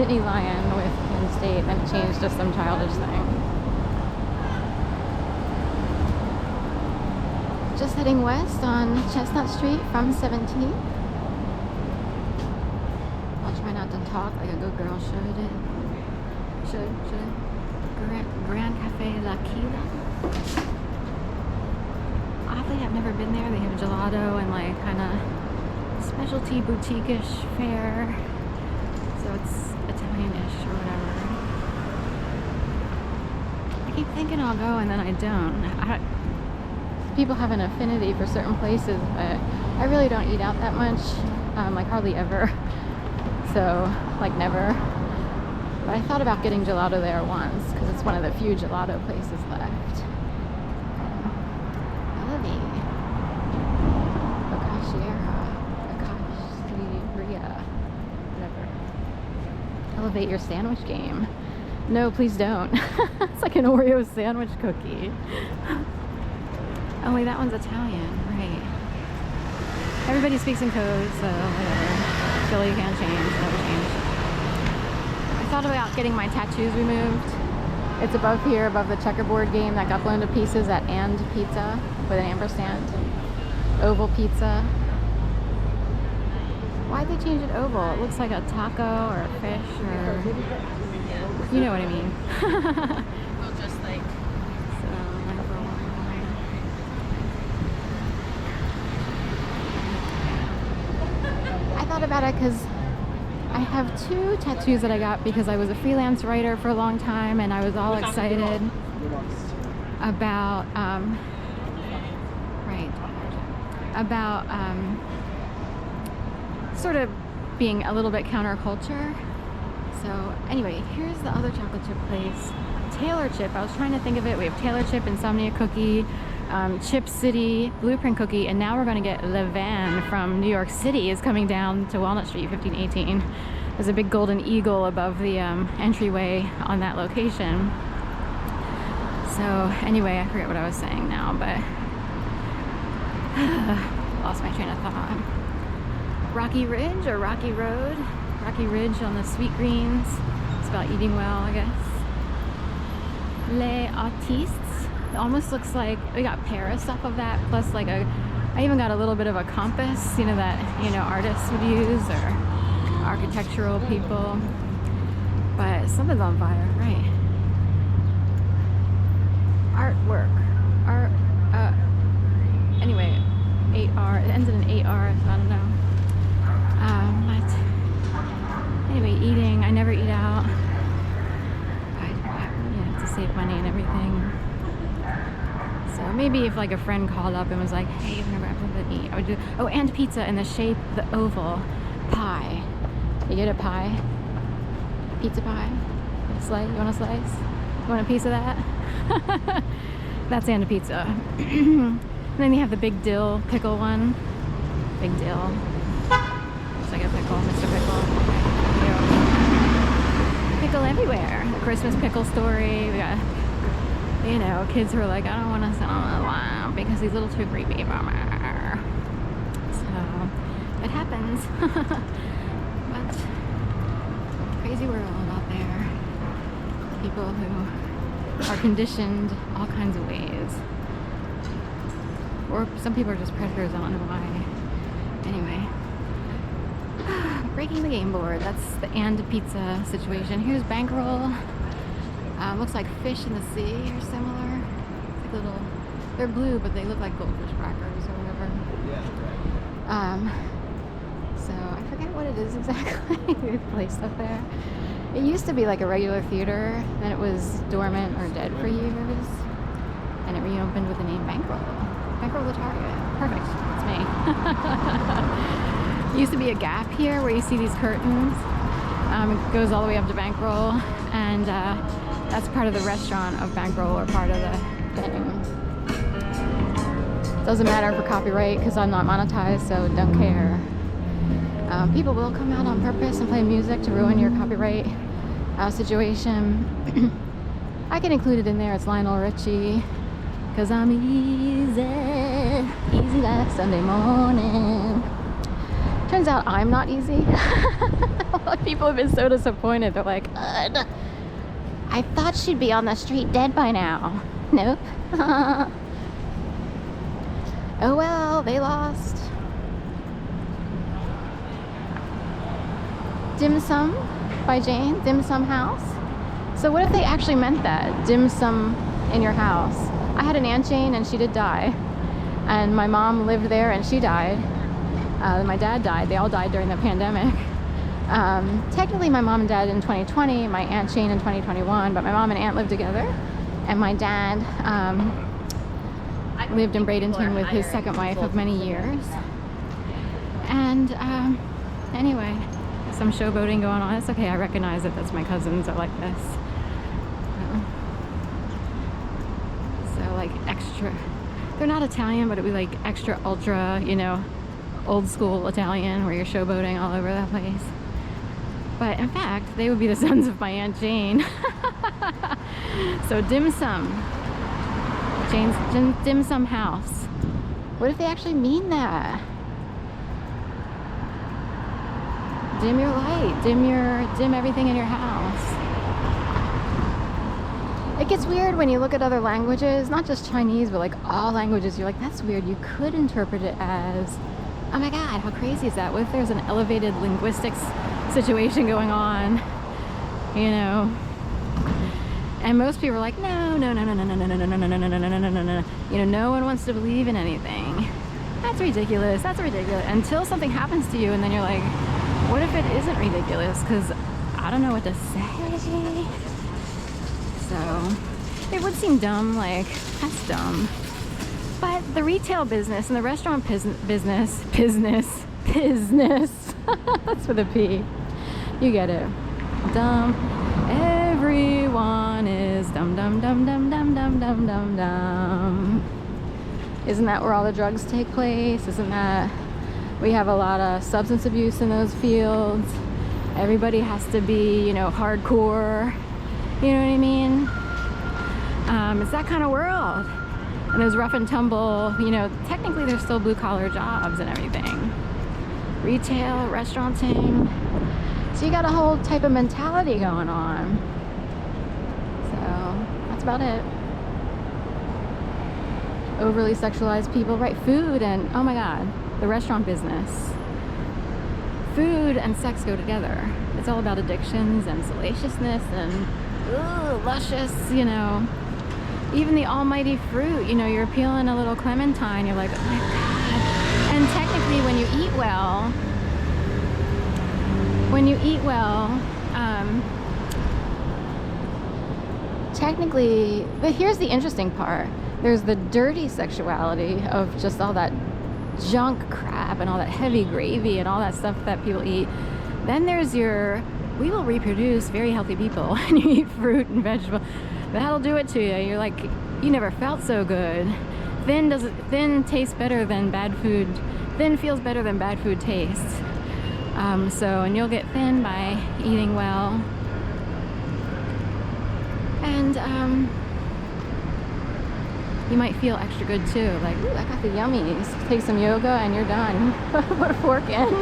Nittany Lion with Penn State, and it changed to some childish thing. Just heading west on Chestnut Street from 17th. I'll try not to talk like a good girl should. Grand Cafe La Quila. Oddly, I've never been there. They have gelato and like kind of specialty boutique-ish fare. So it's Italian-ish or whatever. I keep thinking I'll go and then I don't. People have an affinity for certain places, but I really don't eat out that much, like hardly ever. So, like never. But I thought about getting gelato there once because it's one of the few gelato places left. Elevate your sandwich game. No, please don't. It's like an Oreo sandwich cookie. Oh wait, that one's Italian, right? Everybody speaks in codes, so whatever. Philly can't change, never change. I thought about getting my tattoos removed. It's above here, above the checkerboard game that got blown to pieces at And Pizza with an ampersand. Oval Pizza. Why'd they change it oval? It looks like a taco or a fish or... You know what I mean. Well, just like... So, I thought about it because I have 2 tattoos that I got because I was a freelance writer for a long time and I was all excited about... sort of being a little bit counterculture. So anyway, here's the other chocolate chip place, Taylor Chip. I was trying to think of it. We have Taylor Chip, Insomnia Cookie, Chip City, Blueprint Cookie, and now we're going to get Le Van from New York City is coming down to Walnut Street, 1518. There's a big golden eagle above the entryway on that location. So anyway, I forget what I was saying now, but lost my train of thought. Rocky Ridge or Rocky Road. Rocky Ridge on the Sweet Greens. It's about eating well, I guess. Les Artistes. It almost looks like we got Paris off of that, plus like I even got a little bit of a compass, you know, that, you know, artists would use or architectural people. But something's on fire, right? Artwork. Anyway, 8R. It ends in an 8R, so I don't know. But anyway, eating. I never eat out. To save money and everything. So maybe if like a friend called up and was like, "Hey, I've never had something to eat," I would do. Oh, and pizza in the shape, the oval pie. You get a pie, pizza pie. A slice. You want a slice? You want a piece of that? That's and a pizza. And then you have the big dill pickle one. Big dill. Looks like a pickle, Mr. Pickle. Pickle everywhere. The Christmas pickle story. We got, you know, kids who are like, I don't want to sit on the lap because he's a little too creepy. So, it happens. But, crazy world out there. People who are conditioned all kinds of ways. Or some people are just predators, I don't know why. Anyway. Breaking the game board. That's the And Pizza situation. Here's Bankroll. Looks like fish in the sea or similar. It's like little, they're blue, but they look like goldfish crackers or whatever. So I forget what it is exactly. Weird place up there. It used to be like a regular theater, then it was dormant or dead for years, and it reopened with the name Bankroll. Bankroll the Target. Perfect. That's me. Used to be a gap here where you see these curtains. It goes all the way up to Bankroll, and that's part of the restaurant of Bankroll or part of the thing. Doesn't matter for copyright because I'm not monetized, so don't care. People will come out on purpose and play music to ruin your copyright situation. I can include it in there. It's Lionel Richie. Cause I'm easy like Sunday morning. Turns out I'm not easy. People have been so disappointed. They're like, "Ugh, I thought she'd be on the street dead by now." Nope. Oh well, they lost. Dim Sum by Jane, Dim Sum House. So what if they actually meant that? Dim sum in your house. I had an Aunt Jane and she did die. And my mom lived there and she died. My dad died. They all died during the pandemic. Technically my mom and dad in 2020, my Aunt Jane in 2021, but my mom and aunt lived together. And my dad lived in Bradenton with his second wife of many years. And anyway, some showboating going on. It's okay, I recognize it. That's my cousins are like this. So like extra, they're not Italian, but it'd be like extra ultra, you know, old school Italian where you're showboating all over the place. But in fact, they would be the sons of my Aunt Jane. So dim sum. Jane's dim sum house. What if they actually mean that? Dim your light, dim everything in your house. It gets weird when you look at other languages, not just Chinese, but like all languages. You're like, that's weird. You could interpret it as, oh my God, how crazy is that? What if there's an elevated linguistics situation going on, you know? And most people are like, no. You know, no one wants to believe in anything. That's ridiculous. That's ridiculous. Until something happens to you, and then you're like, what if it isn't ridiculous? Because I don't know what to say. So it would seem dumb, like, that's dumb. But the retail business and the restaurant business, that's with a P. You get it. Dumb. Everyone is dumb. Isn't that where all the drugs take place? Isn't that, we have a lot of substance abuse in those fields. Everybody has to be, you know, hardcore. You know what I mean? It's that kind of world. And those rough and tumble, you know, technically there's still blue collar jobs and everything. Retail, restauranting. So you got a whole type of mentality going on. So that's about it. Overly sexualized people, right? Food and, oh my God, the restaurant business. Food and sex go together. It's all about addictions and salaciousness and luscious, you know. Even the almighty fruit, you know, you're peeling a little clementine, you're like, oh my God. And technically when you eat well, technically, but here's the interesting part. There's the dirty sexuality of just all that junk crap and all that heavy gravy and all that stuff that people eat. Then there's your, we will reproduce very healthy people and you eat fruit and vegetables. That'll do it to you. You're like, you never felt so good. Thin tastes better than bad food. Thin feels better than bad food tastes. And you'll get thin by eating well. And you might feel extra good too. Like, ooh, I got the yummies. Take some yoga and you're done. Put a fork in.